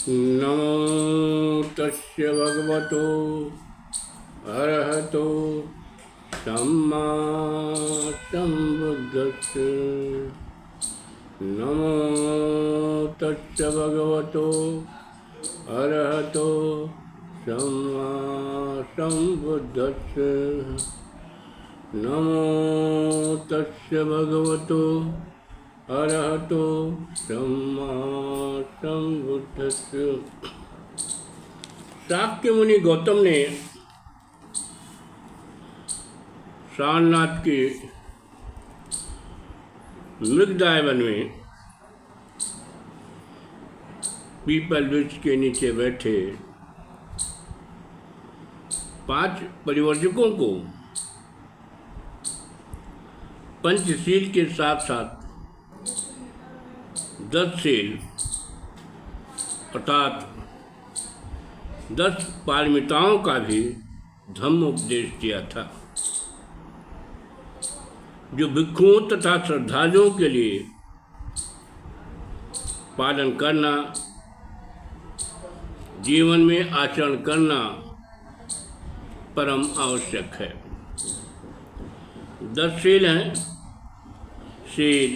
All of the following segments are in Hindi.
नमो तस्य भगवतो अरहतो सम्मा सम्बुद्धस्य। नमो तस्य भगवतो अरहतो सम्मा सम्बुद्धस्य। नमो तस्य भगवतो अरहतो सम्मा सम्बुद्धस्य। शाक्य मुनि गौतम ने सारनाथ के मृगदाय वन में पीपल वृक्ष के नीचे बैठे 5 परिवर्जकों को पंचशील के साथ साथ 10 शील अर्थात 10 पारमिताओं का भी धम्म उपदेश दिया था, जो भिक्षुओं तथा श्रद्धालुओं के लिए पालन करना, जीवन में आचरण करना परम आवश्यक है। 10 शील हैं: शील,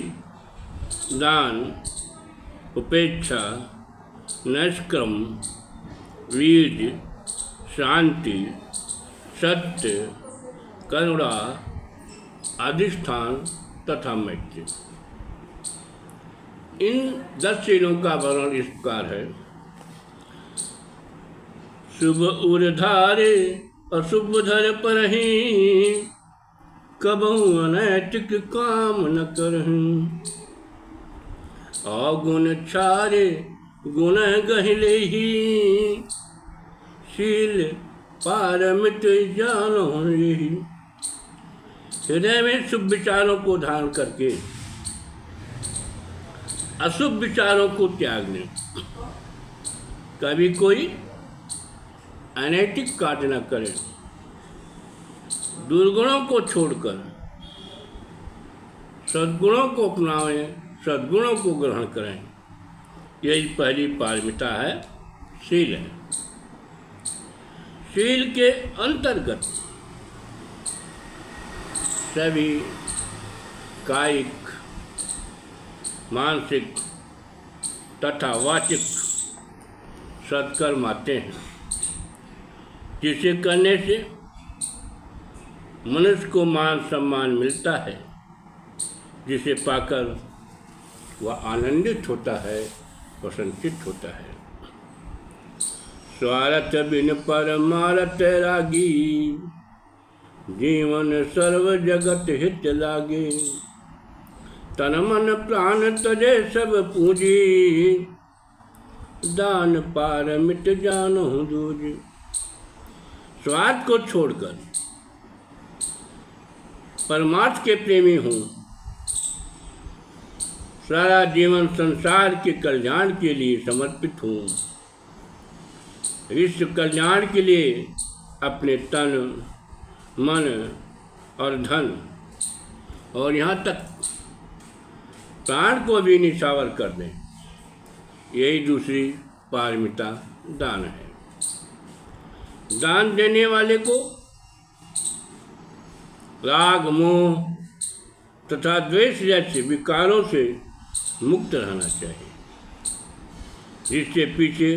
दान, उपेक्षा, नैष्क्रम, वीर्य, शांति, सत्य, करुणा, अधिष्ठान तथा मैत्री। इन 10 शीलों का वर्णन इस प्रकार है: शुभ उर्धारे अशुभ धर परहि, कबहु अनैतिक काम न करहि। अगुण छारे गुण गहिलेहि, शील पारमित जानो लेहि। हृदय में शुभ विचारों को धारण करके अशुभ विचारों को त्यागने, कभी कोई अनैतिक कार्य न करे, दुर्गुणों को छोड़कर सद्गुणों को अपनाएं, सद्गुणों को ग्रहण करें। यही पहली पारमिता है, शील है। शील के अंतर्गत सभी कायिक, मानसिक तथा वाचिक सत्कर्म आते हैं, जिसे करने से मनुष्य को मान सम्मान मिलता है, जिसे पाकर वह आनंदित होता है, प्रसन्नचित्त होता है। स्वार्थ बिन परमार्थ रागी, जीवन सर्व जगत हित लागे। तन मन प्राण तजे सब पूंजी, दान पारमित जानो दूज। स्वार्थ को छोड़कर परमार्थ के प्रेमी हूँ, सारा जीवन संसार के कल्याण के लिए समर्पित हूँ। विश्व कल्याण के लिए अपने तन, मन और धन और यहाँ तक प्राण को भी निछावर कर दें। यही दूसरी पारमिता दान है। दान देने वाले को राग, मोह तथा द्वेष जैसे विकारों से मुक्त रहना चाहिए, जिससे पीछे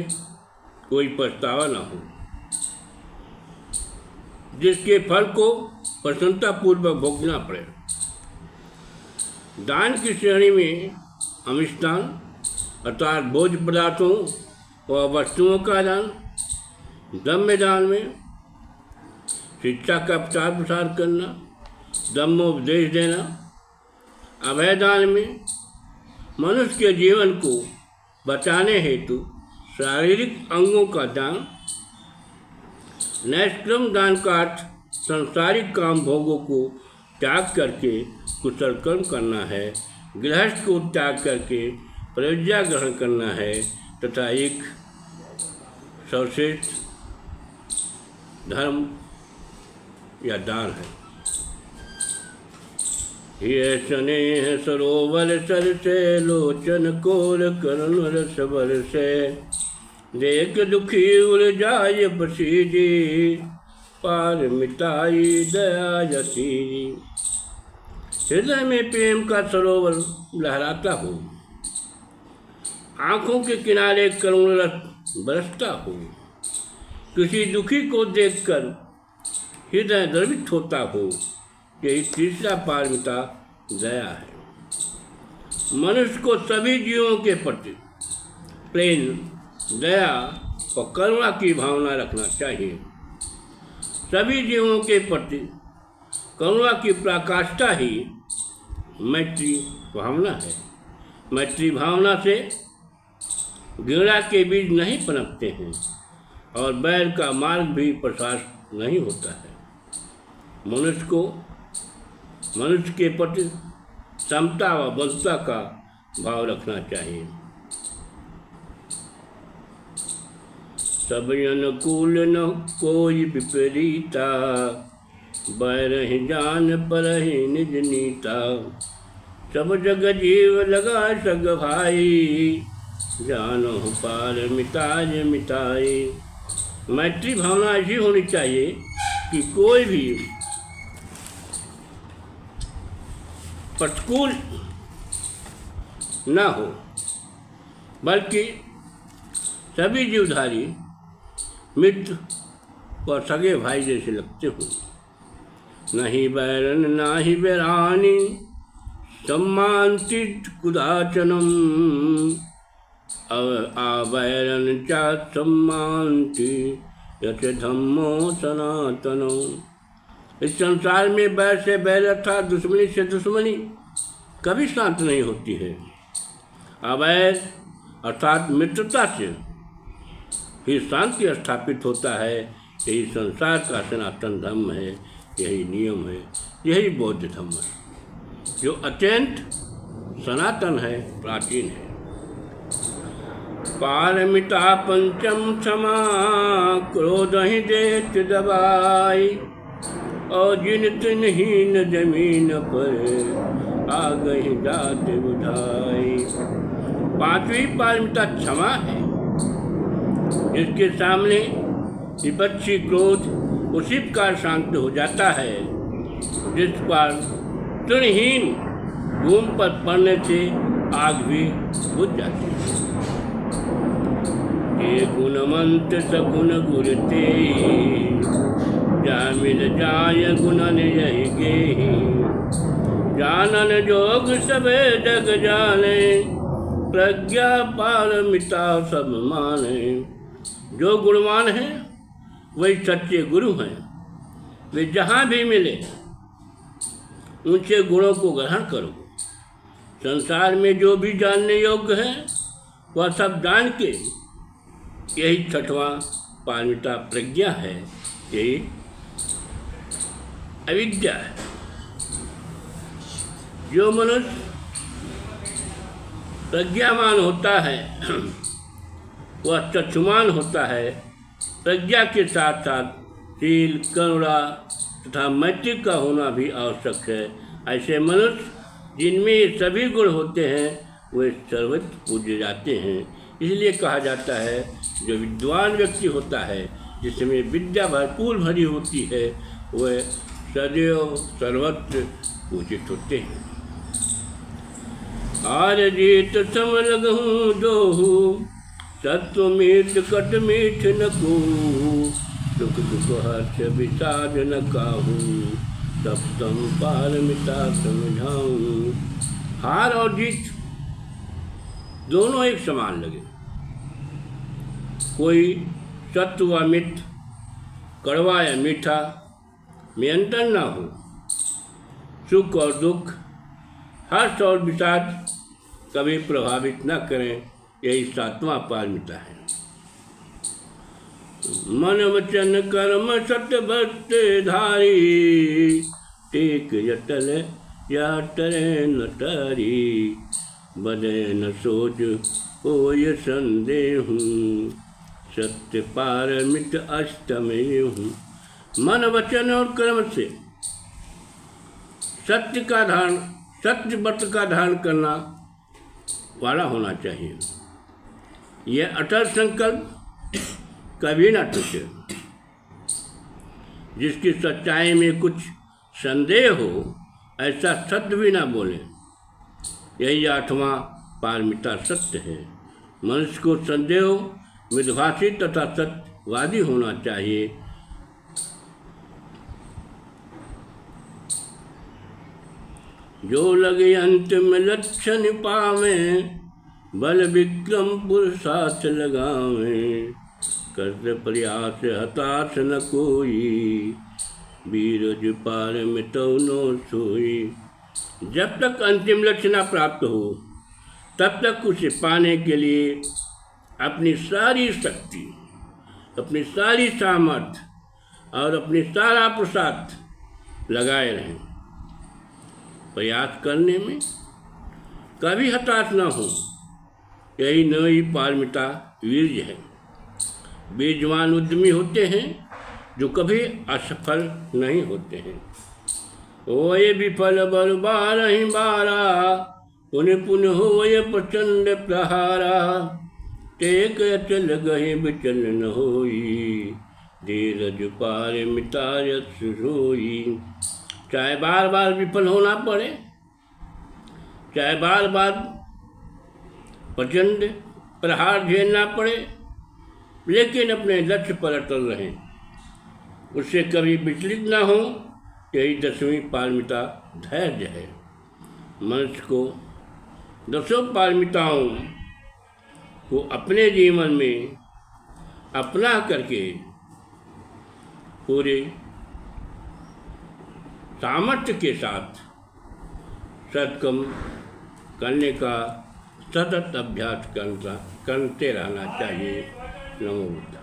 कोई पछतावा न हो, जिसके फल को प्रसन्नतापूर्वक भोगना पड़े। दान की श्रेणी में अमिष्टान अर्थात भोज्य पदार्थों व वस्तुओं का दान, ब्रह्म दान में शिक्षा का प्रचार प्रसार करना, ब्रह्मोपदेश देना, अभय दान में मनुष्य के जीवन को बचाने हेतु शारीरिक अंगों का दान, नैष्क्रम दान का अर्थ सांसारिक काम भोगों को त्याग करके कुशल कर्म करना है, गृहस्थ को त्याग करके परिव्या ग्रहण करना है तथा एक सर्वश्रेष्ठ धर्म या दान है। ये स्नेह सरोवर सर से लोचन कोर करुण रस बर से, देख दुखी उलझाय बसीजी, पार मिटाई दया यतीजी। हृदय में प्रेम का सरोवर लहराता हो, आंखों के किनारे करुण रस बरसता हो, किसी दुखी को देखकर हृदय द्रवित होता हो, यही तीसरा पारमिता दया है। मनुष्य को सभी जीवों के प्रति प्रेम, दया और करुणा की भावना रखना चाहिए। सभी जीवों के प्रति करुणा की पराकाष्ठा ही मैत्री भावना है। मैत्री भावना से घृणा के बीज नहीं पनपते हैं और बैर का मार्ग भी प्रसार नहीं होता है। मनुष्य के प्रति समता व बंधुता का भाव रखना चाहिए। सब अनुकूल न कोई विपरीता, बैरहि जान परहि निज नीता। सब जग जीव लगा सग भाई, जानो पार मिटाय मिटाई। मैत्री भावना ऐसी होनी चाहिए कि कोई भी प्रतिकूल न हो, बल्कि सभी जीवधारी मित्र और सगे भाई जैसे लगते हों। नहीं बैरन नाही बैरानी, सम्मानति कुदाचनम। आवैरन च सम्मानति यथ धम्मो सनातनो। इस संसार में बैर से बैर अर्थात दुश्मनी से दुश्मनी कभी शांत नहीं होती है। अवैर अर्थात मित्रता से ही शांति स्थापित होता है। यही संसार का सनातन धर्म है, यही नियम है, यही बौद्ध धर्म है जो अत्यंत सनातन है, प्राचीन है। पारमिता पंचम क्षमा, क्रोध ही देत दबाई। और जिन तिन हीन जमीन पर, आ गई जात बुझाई। पांचवी पारमिता क्षमा है, जिसके सामने विपक्षी क्रोध उसी प्रकार शांत हो जाता है जिस पर तृणहीन भूमि पर पड़ने से आग भी बुझ जाती है। ये गुणवंत सगुण गुरते, जामिल जाय गुणन यही गेहि। जानन जोग सबे जग जाने, प्रज्ञा पारमिता सब माने। जो गुणवान हैं वही सच्चे गुरु हैं। वे जहाँ भी मिले उनसे गुणों को ग्रहण करो। संसार में जो भी जानने योग्य है वह सब जान के, यही छठवां पारमिता प्रज्ञा है, यही अविद्या है। जो मनुष्य प्रज्ञावान होता है वह चक्षुमान होता है। प्रज्ञा के साथ साथ शील, करुणा तथा मैत्री का होना भी आवश्यक है। ऐसे मनुष्य जिनमें ये सभी गुण होते हैं वे सर्वत्र पूजे जाते हैं। इसलिए कहा जाता है जो विद्वान व्यक्ति होता है, जिसमें विद्या भरपूर भरी होती है, वह सदैव सर्वत्र पूजित होते हैं। आर जीत सम लगहूँ दोहू, सत्व मीठ कट मीठ न कहूँ। सुख दुख हर्ष विषाद न काहू, सप्तम पारमिता समझाऊँ। हार और जीत दोनों एक समान लगे। कोई सत्व व मिथ, कड़वा या मीठा में अंतर न हो। सुख और दुख, हर्ष और विषाद कभी प्रभावित न करें, यही सातवां पारमिता है। मन वचन कर्म सत्य भक्त धारी, टेक जटल या टरे न तारी। बदे न सोच होय संदेह, सत्य पारमित अष्टमेय हूँ। मन वचन और कर्म से सत्य का धारण, सत्य व्रत का धारण करना वाला होना चाहिए। यह अटल संकल्प कभी न टूटे। जिसकी सच्चाई में कुछ संदेह हो ऐसा सत्य भी ना बोले। यही 8वां पारमिता सत्य है। मनुष्य को संदेह मितभाषी तथा सत्यवादी होना चाहिए। जो लगे अंतिम लक्ष्य निपावे, बल विक्रम पुरुषार्थ लगावे। करते प्रयास हताश न कोई, बीरज पार मिटौ नो सोई। जब तक अंतिम लक्ष्य न प्राप्त हो तब तक उसे पाने के लिए अपनी सारी शक्ति, अपनी सारी सामर्थ्य और अपनी सारा पुरुषार्थ लगाए रहें। प्रयास करने में कभी हताश न हो। यही नई पारमिता वीर्य है। वीरवान उद्यमी होते हैं जो कभी असफल नहीं होते हैं। होए विफल बरबार ही बारा, पुनः पुनः होए प्रचंड प्रहारा। टेक अचल गहे विचल न होई, धीरज पार मितायत सोई। चाहे बार बार विफल होना पड़े, चाहे बार बार प्रचंड प्रहार झेलना पड़े, लेकिन अपने लक्ष्य पर अटल रहें, उससे कभी विचलित न हो। यही 10वीं पारमिता धैर्य है। मनुष्य को 10 पारमिताओं को अपने जीवन में अपना करके पूरे सामर्थ्य के साथ सत्कर्म करने का सतत अभ्यास करते रहना चाहिए। नमो बुद्धाय।